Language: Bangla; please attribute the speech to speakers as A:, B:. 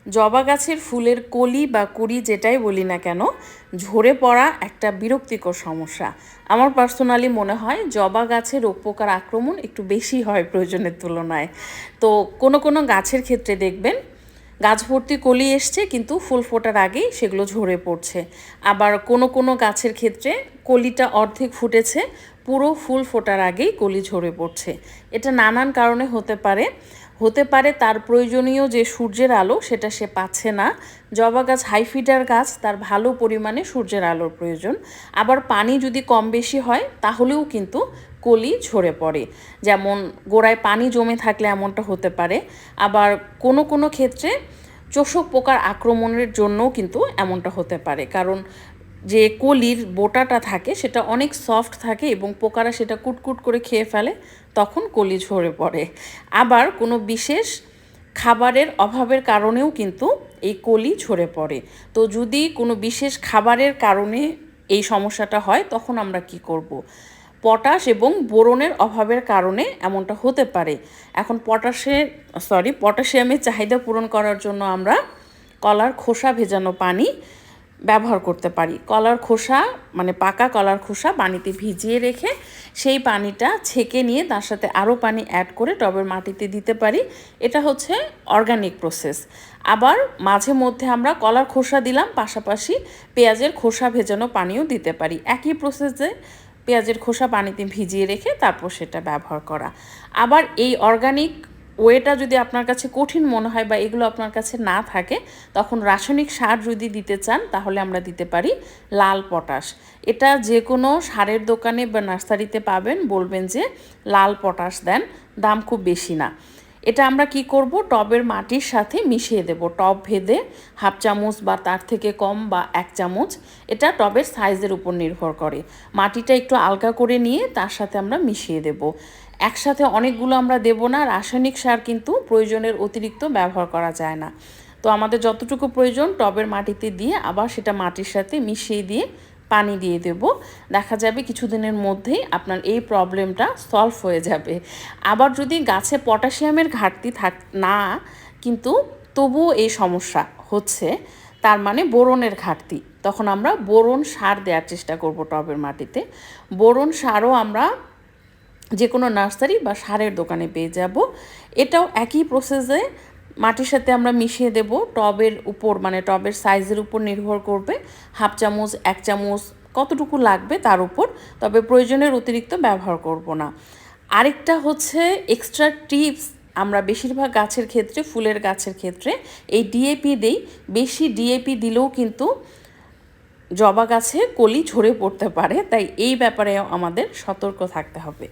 A: জবা গাছের ফুলের কলি বা কুঁড়ি যেটাই বলি না কেন, ঝরে পড়া একটা বিরক্তিকর সমস্যা। আমার পার্সোনালি মনে হয় জবা গাছে রোগ পোকার আক্রমণ একটু বেশি হয় প্রয়োজনের তুলনায়। তো কোনো কোনো গাছের ক্ষেত্রে দেখবেন গাছ ভর্তি কলি এসছে কিন্তু ফুল ফোটার আগেই সেগুলো ঝরে পড়ছে। আবার কোনো কোনো গাছের ক্ষেত্রে কলিটা অর্ধেক ফুটেছে, পুরো ফুল ফোটার আগেই কলি ঝরে পড়ছে। এটা নানান কারণে হতে পারে তার প্রয়োজনীয় যে সূর্যের আলো সেটা সে পাচ্ছে না। জবা গাছ হাই ফিডার গাছ, তার ভালো পরিমাণে সূর্যের আলোর প্রয়োজন। আবার পানি যদি কম বেশি হয় তাহলেও কিন্তু কলি ঝরে পড়ে। যেমন গোড়ায় পানি জমে থাকলে এমনটা হতে পারে। আবার কোনো কোনো ক্ষেত্রে চোষক পোকার আক্রমণের জন্যও কিন্তু এমনটা হতে পারে, কারণ যে কলির বোটাটা থাকে সেটা অনেক সফট থাকে এবং পোকারা সেটা কুটকুট করে খেয়ে ফেলে, তখন কলি ঝরে পড়ে। আবার কোনো বিশেষ খাবারের অভাবের কারণেও কিন্তু এই কলি ঝরে পড়ে। তো যদি কোনো বিশেষ খাবারের কারণে এই সমস্যাটা হয় তখন আমরা কি করব? পটাশ এবং বোরনের অভাবের কারণে এমনটা হতে পারে। এখন পটাশিয়ামের চাহিদা পূরণ করার জন্য আমরা কলার খোসা ভেজানো পানি ব্যবহার করতে পারি। কলার খোসা মানে পাকা কলার খোসা পানিতে ভিজিয়ে রেখে সেই পানিটা ছেঁকে নিয়ে তার সাথে আরও পানি অ্যাড করে টবের মাটিতে দিতে পারি। এটা হচ্ছে অর্গানিক প্রসেস। আবার মাঝে মধ্যে আমরা কলার খোসা দিলাম, পাশাপাশি পেঁয়াজের খোসা ভেজানো পানিও দিতে পারি। একই প্রসেসে পেঁয়াজের খোসা পানিতে ভিজিয়ে রেখে তারপর সেটা ব্যবহার করা। আবার এই অর্গানিক ওয়েটা যদি আপনার কাছে কঠিন মনে হয় বা এগুলো আপনার কাছে না থাকে, তখন রাসায়নিক সার যদি দিতে চান তাহলে আমরা দিতে পারি লাল পটাশ। এটা যে কোনো সারের দোকানে বা নার্সারিতে পাবেন, বলবেন যে লাল পটাশ দেন, দাম খুব বেশি না। এটা আমরা কি করব, টবের মাটির সাথে মিশিয়ে দেব। টব ভেদে হাফ চামচ বা তার থেকে কম বা 1 চামচ, এটা টবের সাইজের উপর নির্ভর করে। মাটিটা একটু আলগা করে নিয়ে তার সাথে আমরা মিশিয়ে দেব। একসাথে অনেকগুলো আমরা দেব না, রাসায়নিক সার কিন্তু প্রয়োজনের অতিরিক্ত ব্যবহার করা যায় না। তো আমাদের যতটুকু প্রয়োজন টবের মাটিতে দিয়ে আবার সেটা মাটির সাথে মিশিয়ে দিয়ে পানি দিয়ে দেব। দেখা যাবে কিছুদিনের মধ্যেই আপনার এই প্রবলেমটা সলভ হয়ে যাবে। আবার যদি গাছে পটাশিয়ামের ঘাটতি না কিন্তু তবুও এই সমস্যা হচ্ছে, তার মানে বোরনের ঘাটতি, তখন আমরা বোরন সার দেওয়ার চেষ্টা করব টবের মাটিতে। বোরন সারও আমরা যে কোনো নার্সারি বা সারের দোকানে পেয়ে যাব। এটাও একই প্রসেসে মাটির সাথে আমরা মিশিয়ে দেব। টবের উপর মানে টবের সাইজের উপর নির্ভর করবে, হাফ চামচ 1 চামচ কতটুকু লাগবে তার উপর, তবে প্রয়োজনের অতিরিক্ত ব্যবহার করব না। আরেকটা হচ্ছে এক্সট্রা টিপস, আমরা বেশিরভাগ গাছের ক্ষেত্রে ফুলের গাছের ক্ষেত্রে এই ডিএপি দেই। বেশি ডিএপি দিলেও কিন্তু জবা গাছে কলি ঝরে পড়তে পারে, তাই এই ব্যাপারে আমাদের সতর্ক থাকতে হবে।